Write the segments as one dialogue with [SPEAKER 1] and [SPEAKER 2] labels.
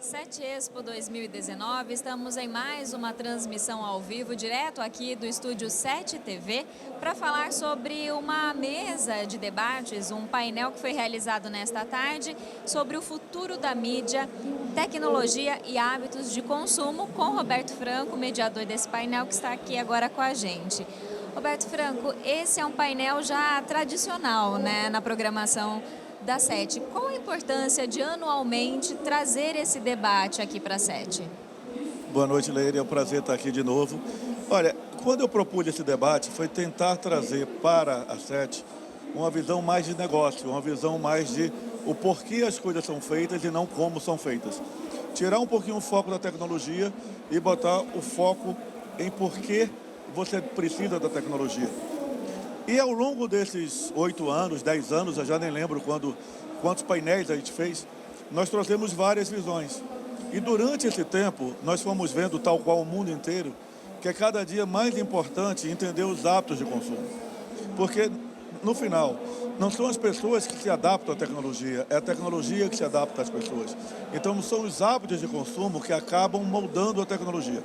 [SPEAKER 1] 7 Expo 2019, estamos em mais uma transmissão ao vivo, direto aqui do estúdio 7 TV, para falar sobre uma mesa de debates, um painel que foi realizado nesta tarde sobre o futuro da mídia, tecnologia e hábitos de consumo, com Roberto Franco, mediador desse painel, que está aqui agora com a gente. Roberto Franco, esse é um painel já tradicional, né, na programação da 7. Qual a importância de anualmente trazer esse debate aqui para a 7?
[SPEAKER 2] Boa noite, Leire. É um prazer estar aqui de novo. Olha, quando eu propus esse debate, foi tentar trazer para a 7 uma visão mais de negócio, uma visão mais de o porquê as coisas são feitas e não como são feitas. Tirar um pouquinho o foco da tecnologia e botar o foco em porquê você precisa da tecnologia. E ao longo desses 8 anos, 10 anos, eu já nem lembro quantos painéis a gente fez, nós trouxemos várias visões. E durante esse tempo, nós fomos vendo, tal qual o mundo inteiro, que é cada dia mais importante entender os hábitos de consumo. Porque, no final, não são as pessoas que se adaptam à tecnologia, é a tecnologia que se adapta às pessoas. Então, são os hábitos de consumo que acabam moldando a tecnologia.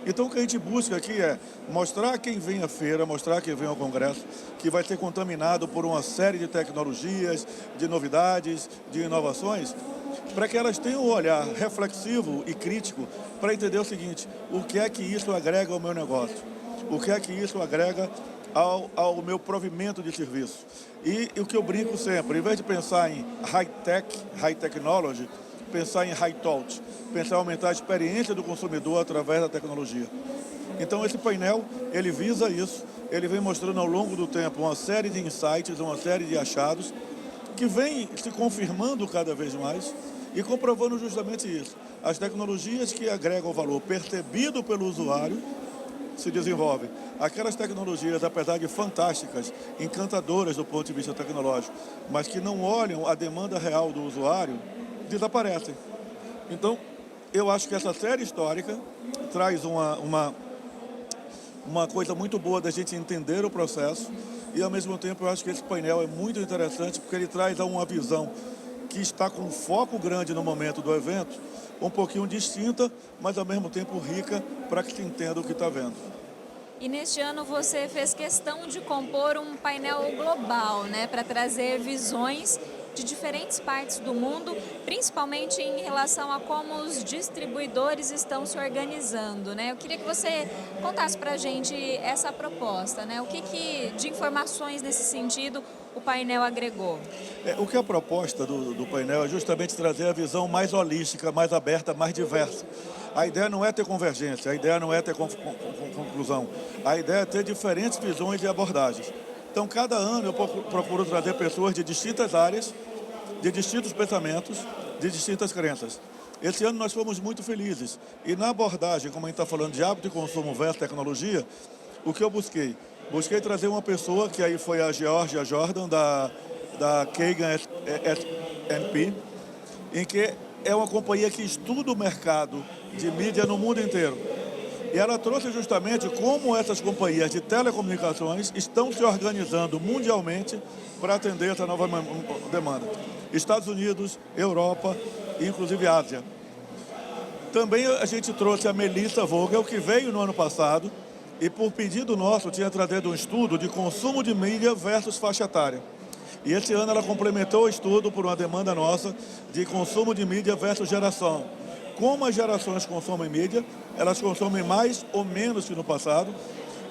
[SPEAKER 2] Então, o que a gente busca aqui é mostrar quem vem à feira, mostrar quem vem ao congresso, que vai ser contaminado por uma série de tecnologias, de novidades, de inovações, para que elas tenham um olhar reflexivo e crítico para entender o seguinte: o que é que isso agrega ao meu negócio? O que é que isso agrega ao meu provimento de serviço? E o que eu brinco sempre, em vez de pensar em high-tech, high technology, pensar em high touch, pensar em aumentar a experiência do consumidor através da tecnologia. Então esse painel, ele visa isso, ele vem mostrando ao longo do tempo uma série de insights, uma série de achados, que vem se confirmando cada vez mais e comprovando justamente isso. As tecnologias que agregam valor percebido pelo usuário se desenvolvem. Aquelas tecnologias, apesar de fantásticas, encantadoras do ponto de vista tecnológico, mas que não olham a demanda real do usuário, desaparecem. Então, eu acho que essa série histórica traz uma coisa muito boa da gente entender o processo e, ao mesmo tempo, eu acho que esse painel é muito interessante porque ele traz uma visão que está com um foco grande no momento do evento, um pouquinho distinta, mas, ao mesmo tempo, rica para que se entenda o que está vendo.
[SPEAKER 1] E neste ano você fez questão de compor um painel global, né, para trazer visões de diferentes partes do mundo, principalmente em relação a como os distribuidores estão se organizando, né? Eu queria que você contasse para a gente essa proposta, né? O que de informações nesse sentido o painel agregou?
[SPEAKER 2] O que é a proposta do painel é justamente trazer a visão mais holística, mais aberta, mais diversa. A ideia não é ter convergência, a ideia não é ter conclusão, a ideia é ter diferentes visões e abordagens. Então, cada ano eu procuro trazer pessoas de distintas áreas, de distintos pensamentos, de distintas crenças. Esse ano nós fomos muito felizes. E na abordagem, como a gente está falando de hábito de consumo versus tecnologia, o que eu busquei? Busquei trazer uma pessoa, que aí foi a Georgia Jordan, da Kagan S&P, em que é uma companhia que estuda o mercado de mídia no mundo inteiro. E ela trouxe justamente como essas companhias de telecomunicações estão se organizando mundialmente para atender essa nova demanda. Estados Unidos, Europa e inclusive Ásia. Também a gente trouxe a Melissa Vogel, que veio no ano passado e, por pedido nosso, tinha trazido um estudo de consumo de mídia versus faixa etária. E esse ano ela complementou o estudo por uma demanda nossa de consumo de mídia versus geração. Como as gerações consomem mídia, elas consomem mais ou menos que no passado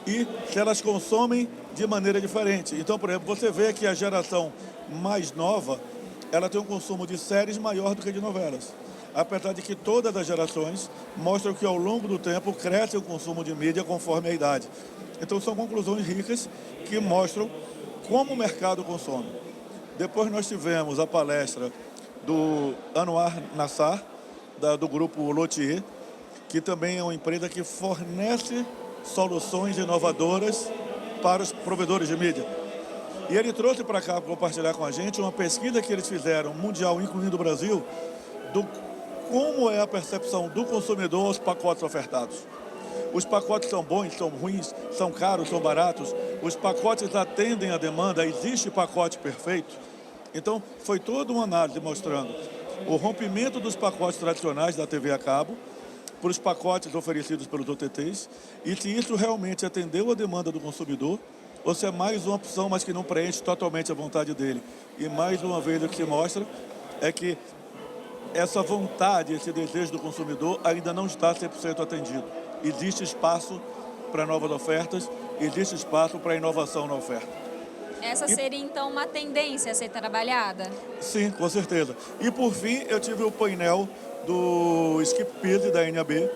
[SPEAKER 2] e se elas consomem de maneira diferente. Então, por exemplo, você vê que a geração mais nova, ela tem um consumo de séries maior do que de novelas. Apesar de que todas as gerações mostram que ao longo do tempo cresce o consumo de mídia conforme a idade. Então, são conclusões ricas que mostram como o mercado consome. Depois nós tivemos a palestra do Anwar Nassar, do grupo Lotier, que também é uma empresa que fornece soluções inovadoras para os provedores de mídia. E ele trouxe para cá, para compartilhar com a gente, uma pesquisa que eles fizeram, mundial, incluindo o Brasil, do como é a percepção do consumidor aos pacotes ofertados. Os pacotes são bons, são ruins, são caros, são baratos. Os pacotes atendem a demanda, existe pacote perfeito. Então, foi toda uma análise mostrando o rompimento dos pacotes tradicionais da TV a cabo para os pacotes oferecidos pelos OTTs, e se isso realmente atendeu a demanda do consumidor, ou se é mais uma opção, mas que não preenche totalmente a vontade dele. E mais uma vez o que se mostra é que essa vontade, esse desejo do consumidor ainda não está 100% atendido. Existe espaço para novas ofertas, existe espaço para inovação na oferta.
[SPEAKER 1] Essa seria, então, uma tendência a ser trabalhada?
[SPEAKER 2] Sim, com certeza. E, por fim, eu tive o painel do Skip Pearce, da NAB,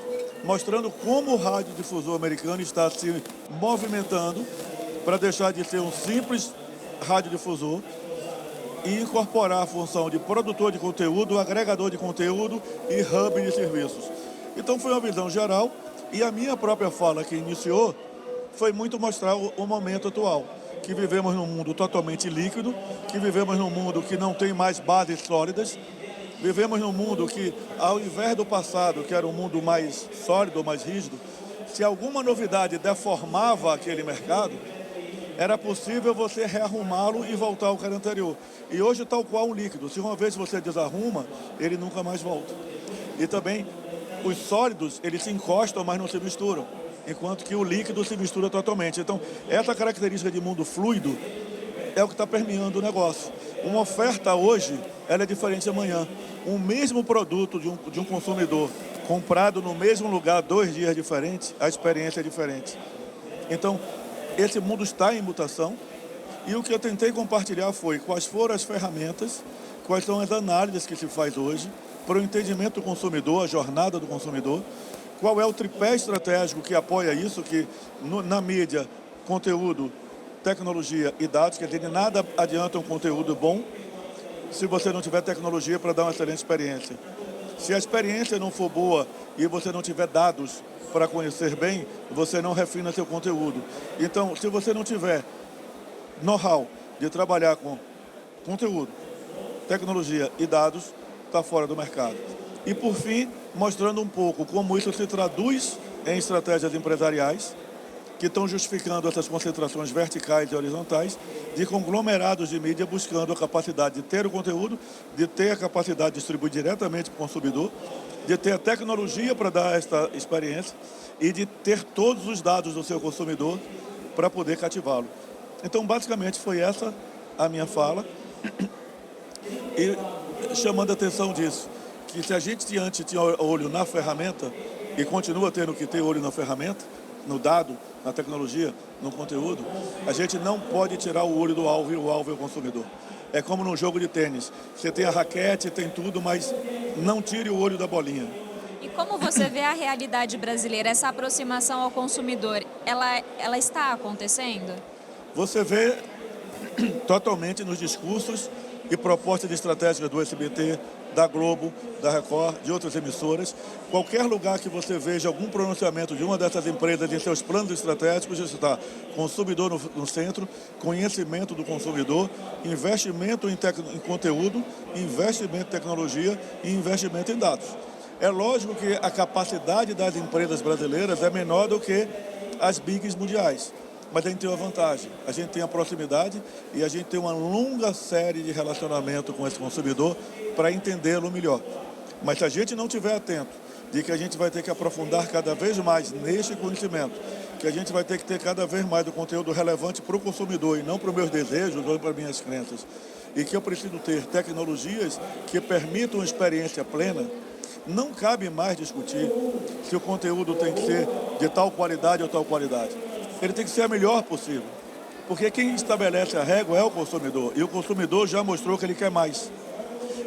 [SPEAKER 2] mostrando como o radiodifusor americano está se movimentando para deixar de ser um simples radiodifusor e incorporar a função de produtor de conteúdo, agregador de conteúdo e hub de serviços. Então foi uma visão geral, e a minha própria fala que iniciou foi muito mostrar o momento atual, que vivemos num mundo totalmente líquido, que vivemos num mundo que não tem mais bases sólidas, vivemos num mundo que, ao invés do passado, que era um mundo mais sólido, mais rígido, se alguma novidade deformava aquele mercado, era possível você rearrumá-lo e voltar ao que era anterior. E hoje, tal qual um líquido, se uma vez você desarruma, ele nunca mais volta. E também, os sólidos, eles se encostam, mas não se misturam, enquanto que o líquido se mistura totalmente. Então, essa característica de mundo fluido é o que está permeando o negócio. Uma oferta hoje, ela é diferente amanhã. Um mesmo produto de um consumidor comprado no mesmo lugar 2 dias diferentes, a experiência é diferente. Então, esse mundo está em mutação, e o que eu tentei compartilhar foi quais foram as ferramentas, quais são as análises que se faz hoje para o entendimento do consumidor, a jornada do consumidor, qual é o tripé estratégico que apoia isso, que na mídia, conteúdo, tecnologia e dados, quer dizer, de nada adianta um conteúdo bom se você não tiver tecnologia para dar uma excelente experiência. Se a experiência não for boa e você não tiver dados para conhecer bem, você não refina seu conteúdo. Então, se você não tiver know-how de trabalhar com conteúdo, tecnologia e dados, está fora do mercado. E, por fim, mostrando um pouco como isso se traduz em estratégias empresariais que estão justificando essas concentrações verticais e horizontais de conglomerados de mídia buscando a capacidade de ter o conteúdo, de ter a capacidade de distribuir diretamente para o consumidor, de ter a tecnologia para dar esta experiência e de ter todos os dados do seu consumidor para poder cativá-lo. Então, basicamente, foi essa a minha fala, e chamando a atenção disso, que se a gente antes tinha olho na ferramenta e continua tendo que ter olho na ferramenta, no dado, na tecnologia, no conteúdo, a gente não pode tirar o olho do alvo, e o alvo é o consumidor. É como num jogo de tênis, você tem a raquete, tem tudo, mas não tire o olho da bolinha.
[SPEAKER 1] E como você vê a realidade brasileira, essa aproximação ao consumidor, ela está acontecendo?
[SPEAKER 2] Você vê totalmente nos discursos e propostas estratégicas do SBT, da Globo, da Record, de outras emissoras. Qualquer lugar que você veja algum pronunciamento de uma dessas empresas em seus planos estratégicos, isso está consumidor no centro, conhecimento do consumidor, investimento em conteúdo, investimento em tecnologia e investimento em dados. É lógico que a capacidade das empresas brasileiras é menor do que as bigs mundiais, mas a gente tem uma vantagem, a gente tem a proximidade e a gente tem uma longa série de relacionamento com esse consumidor para entendê-lo melhor. Mas se a gente não estiver atento de que a gente vai ter que aprofundar cada vez mais neste conhecimento, que a gente vai ter que ter cada vez mais do conteúdo relevante para o consumidor e não para os meus desejos ou para as minhas crenças, e que eu preciso ter tecnologias que permitam uma experiência plena, não cabe mais discutir se o conteúdo tem que ser de tal qualidade ou tal qualidade. Ele tem que ser a melhor possível, porque quem estabelece a régua é o consumidor, e o consumidor já mostrou que ele quer mais.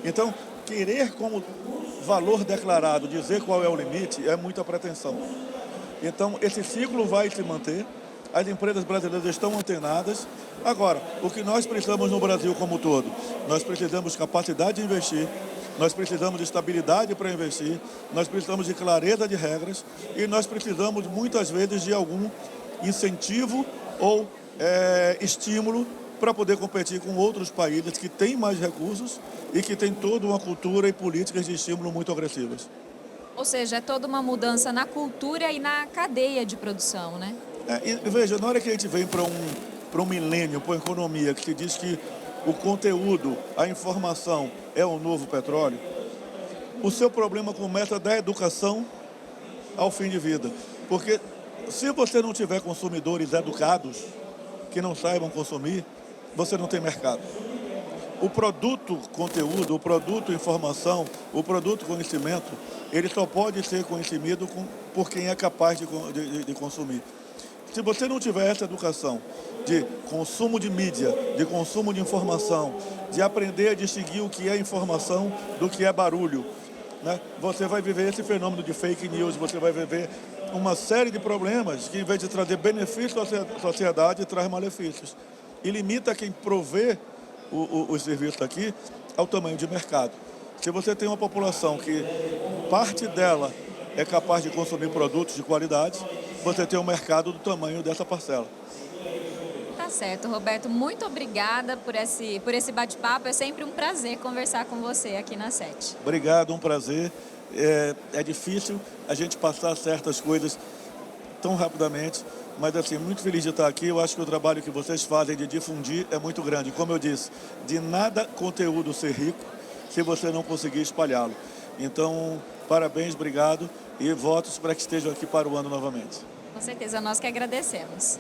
[SPEAKER 2] Então, querer como valor declarado dizer qual é o limite é muita pretensão. Então, esse ciclo vai se manter, as empresas brasileiras estão antenadas. Agora, o que nós precisamos no Brasil como um todo? Nós precisamos de capacidade de investir, nós precisamos de estabilidade para investir, nós precisamos de clareza de regras e nós precisamos, muitas vezes, de algum incentivo ou estímulo para poder competir com outros países que têm mais recursos e que têm toda uma cultura e políticas de estímulo muito agressivas.
[SPEAKER 1] Ou seja, é toda uma mudança na cultura e na cadeia de produção, né?
[SPEAKER 2] E veja, na hora que a gente vem para um milênio, para uma economia que se diz que o conteúdo, a informação é o novo petróleo, o seu problema começa da educação ao fim de vida. Porque se você não tiver consumidores educados, que não saibam consumir, você não tem mercado. O produto conteúdo, o produto informação, o produto conhecimento, ele só pode ser conhecido por quem é capaz de consumir. Se você não tiver essa educação de consumo de mídia, de consumo de informação, de aprender a distinguir o que é informação do que é barulho, né? Você vai viver esse fenômeno de fake news, você vai viver uma série de problemas que, em vez de trazer benefícios à sociedade, traz malefícios. E limita quem provê os serviços aqui ao tamanho de mercado. Se você tem uma população que parte dela é capaz de consumir produtos de qualidade, você tem um mercado do tamanho dessa parcela.
[SPEAKER 1] Tá certo, Roberto. Muito obrigada por esse bate-papo. É sempre um prazer conversar com você aqui na 7.
[SPEAKER 2] Obrigado, um prazer. É difícil a gente passar certas coisas tão rapidamente, mas assim, muito feliz de estar aqui. Eu acho que o trabalho que vocês fazem de difundir é muito grande. Como eu disse, de nada conteúdo ser rico se você não conseguir espalhá-lo. Então, parabéns, obrigado e votos para que estejam aqui para o ano novamente.
[SPEAKER 1] Com certeza, nós que agradecemos.